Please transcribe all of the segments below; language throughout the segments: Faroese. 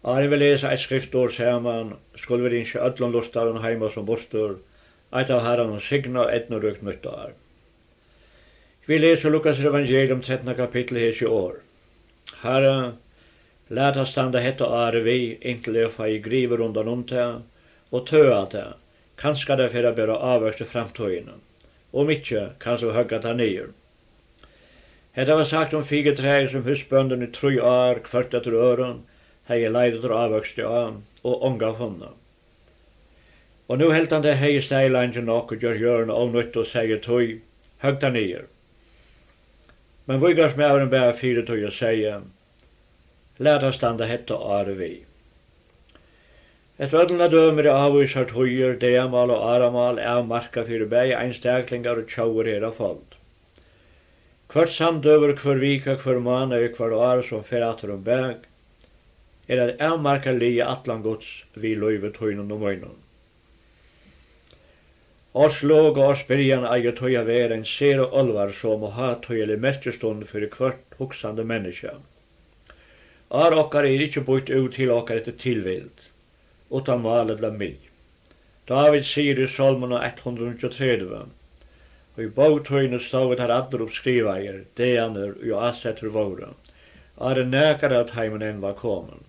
Ari vil lesa eitt skriftord saman, skuld vi innskje öllum lustarum heima som bostur, eitt av herran og signa etnorugt nytt år. Vi leser Lukas evangelium 13. kapittel hese år. Herre, lät oss standa hetta året vi, inntil jeg fai griver undan unta, og tøa det, kanskje det fyrir å bæra avvøkst i framtøyene, og ikkje kanskje vi høgga det nyer. Hetta var sagt figetræer som husbønden i 3 år, kvart etter øren, hei leidet og avvøkst i an, og onga funna. Og nu helt han det hei steilangen nok og gjør hjørne og nytt og sier tøy, høgg det nyer. Men vigarsmævren bæra fire tøy og sier, lät oss standa hetta året vi. Et ödlna dømer i avvisar tøyer, deamal og aramal av marka fyrir bæg einstaklingar og tjauer her av fold. Hvert samdøver, hver vika, hver måned og hver år som fer atter bæg, at avmarka lia atlan gods vi løyve tøynun og møynun. Oss låg og oss byrjan eier tøya vera en ser og olvar som å ha tøyelig merkestund fyrir hvert huksande menneske. Okkar ikkje bort ut til okkar etter tilvild, utan malet la mig. David sier i Salmen 130, og i bautøyne stavet har allir uppskrivaier, deaner og asetter våre, nekar at heimen enn var komen.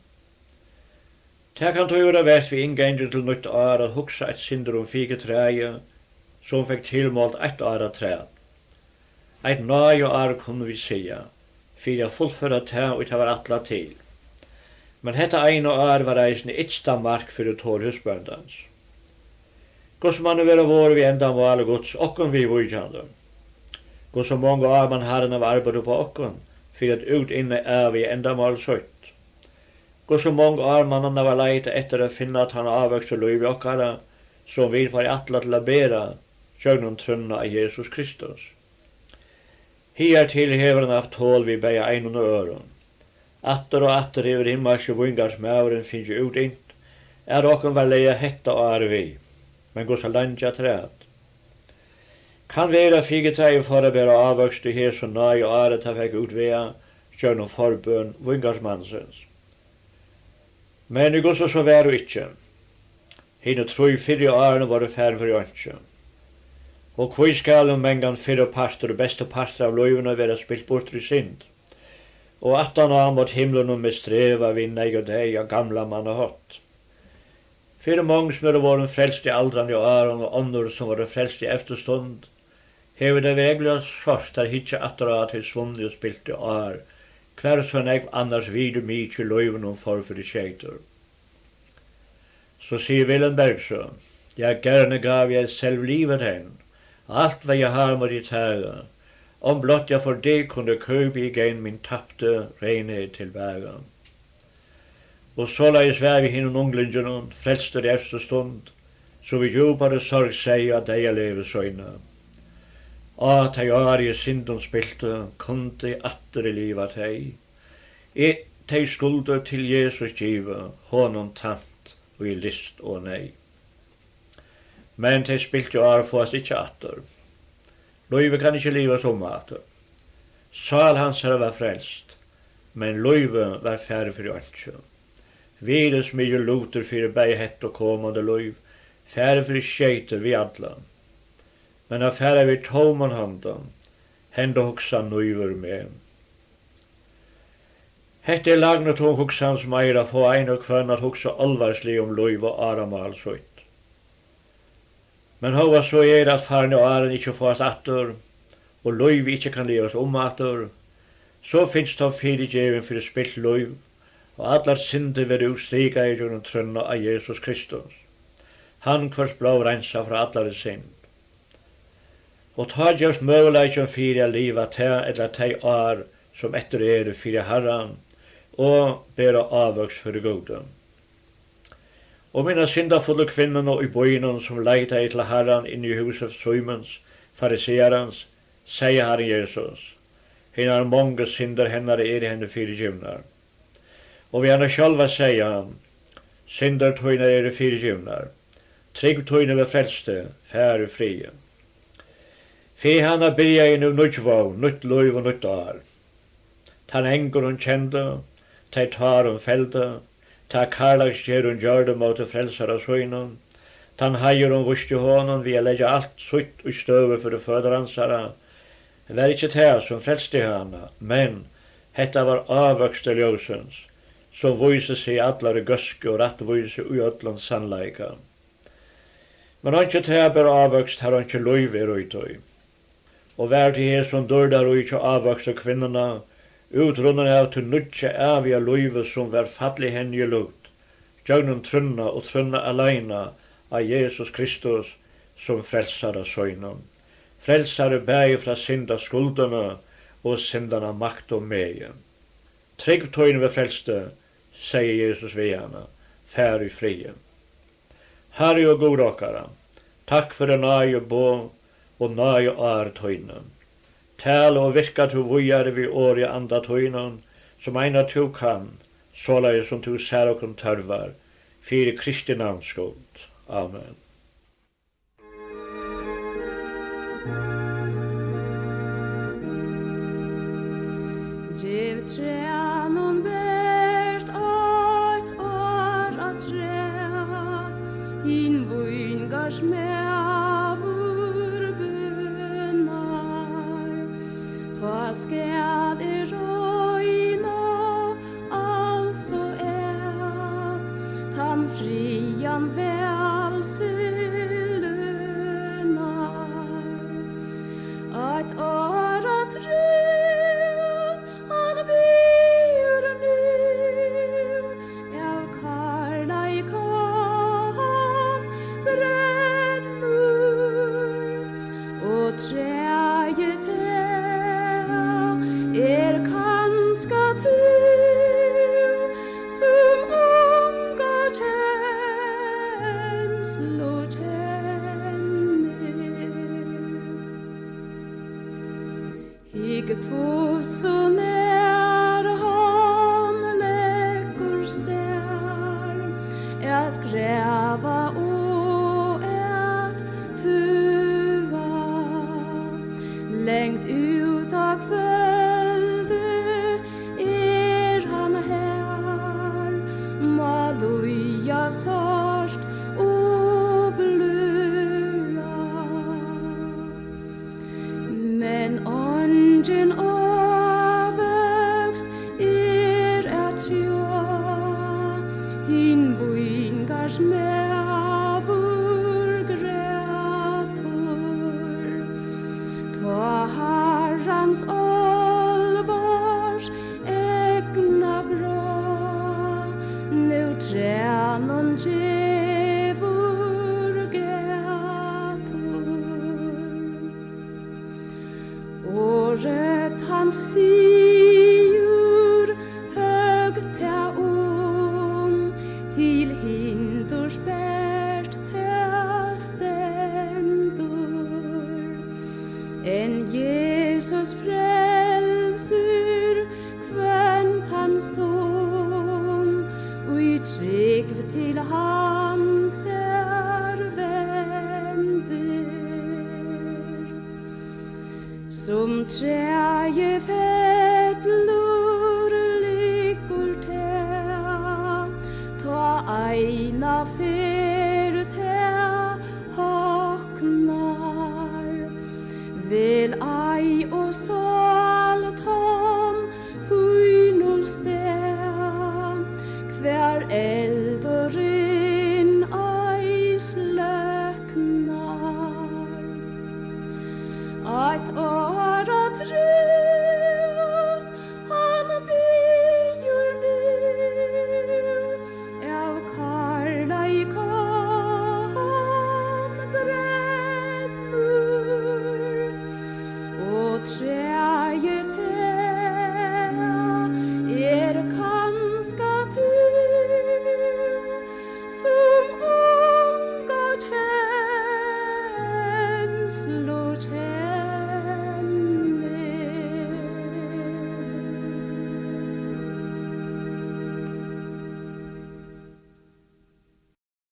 Det kan tøyra vært vi inngengen til nytt år at hugsa et synder figetræje, som fikk tilmålt 1 år av træd. Eit nøye år kunne vi sia, fyrir a fullføra det og det var atla til. Men hetta ene år var eisen ytsta mark fyrir tår husbøndans. Gås man vera vår vi enda måle gods, okkon vi vujkjande. Gås mange år man herren av arbeid på okkon, fyrir at ut inne vi enda måle søtt. Gås mange år man var leite etter å finna at han avvøkst og løyve okkara, som vi var atla til å bera, sjøgnon trunna av Jesus Kristus. Hier til hever han haft tål vi beia einun og øron. Atter og atter hever himmelske vingarsmævren finnes ut int, okkon var leia hetta åre vi, men gås a landja træd. Kan vera figetræi for å bera avvøkst i her så nøy og åre ta fekk ut vea, sjøgnon forbøn vingarsmannsens. Men i gås så væru ikkje. Hine 3-4 årene var det færre for jøntje. Og hvor skal mengan 4 parter og beste parter av løyvene være spilt bort i synd? Og 18 år mot himmelen med streva vinna og deg og gamla mann og hatt. Fyrir mange som var frelst i aldran i åren og andre som var frelst i efterstund, hever det veglig sort der hitje atter at hos svunni og spilt i år, hver sånn eg annars vidu mykje løyvene for i skjeitur. Så sier Willem Bergsø, jeg gerne gav jeg selv livet hen, alt hva jeg har måtte tage, om blott jeg for det kunne køpe igen min tappte renhet til vægen. Og så la jeg svære hinnom unglingen, frelste det efter stund, så vi djupare sorg seg at deg leve søyne. At jeg er i synden spilte, kunde atter i livet hei. Teg skulder til Jesus give, honom tant, og i list og nei. Men de spilte jo fast ikkje atter. Løyve kan ikkje liva som atter. Sal hans her var frelst, men løyve var færre for jøntje. Vides mye luter fyrir bei hett og komande løyv, færre for skjeiter vi alla. Men av færre vi toman handen, hende hoksa nøyver med. Hette lagnet hon hoksans meira få ein og kvønn at hoksa alvarslig løyv og aramal søyt. Men hova så at farne og aren ikkje fås atter, og løyv ikkje kan levas atter, så finst det fyrirgjeven fyrir spilt løyv, og allar synder veri utstiga i jorden trønna av Jesus Kristus. Han kvars blå rensa fra allar synd. Og ta gjørs møguleikjon fyrir a liva te eller te år som etter fyrir Herran, og bera avvøks fyrir goden. Og mina syndafulle kvinnerne i bøynen som leita til Herran inn i huset Simons, fariseerans, sier Herren Jesus. Henne har mange synder hennar i henne fyrirgivnar. Og vi henne sjálva sier han, synder tøyna fyrirgivnar. Trygg tøyna ved frelste, fære frie. Fe henne byrja i nu nødvåg, nytt løyv og nytt år. Tan engur hun kjende, ta tar hun felde, Ta karlags gerun gjørde måte frelsara søgnon. Tan heier vusti honom vi legge alt sutt og støve for det føderansara. Det var ikkje det som frelste hana, men hetta var avvøkste ljósens, som vyser seg allare gøske og rattvise ui ötlan sannleika. Men ikkje det ber avvøkst har ikkje løyv utøy. Og vær til her som dørdar og ikkje avvøkste kvinnerne, utrunnen av til nutje avia løyve som var fadlig henne lukt, gjøgnum trunna og trunna aleina av Jesus Kristus som frelsare søgnen. Frelsare bæg fra synda skuldene og syndana makt og meie. Trygg tøyne ved frelste, sier Jesus ved henne, fær i frie. Herre og god okkara, takk for en nøye bå og nøye are tøyne. Tal og virka til vujare vi årige anda tøyne, som eina tu kan, såleis som tu ser okkom tørvar, fyrir Kristi navns skuld. Amen. Giv tränon bärt åt år att träd, in vingars mävur bönar. Ta skad rojna, alltså ät, tan frian välselönar. Att år att träd, han byr nu, av karlaikan brännur, och träget kanska tu, som ungar känslor känner. Higge kvos och när han lägger sär, att gräva och att tuva, längt ut av kvölde han här, maluja sörst och blöa. Men ongen avväxt att sjå, hin vingars mävur grätor. Ta Herrans allvars egna bra, nu tränon gevur gätor. Året hans sigur högt ta till hindurs bärt ta ständur. En Jesus frälser kvänt hans son, och i trygg till hans vänder. Som träje fädlor ligger ta eina fyr haknar. Vel ei och saltan huinul sted, kvar eld och rynn ei slöknar. Ett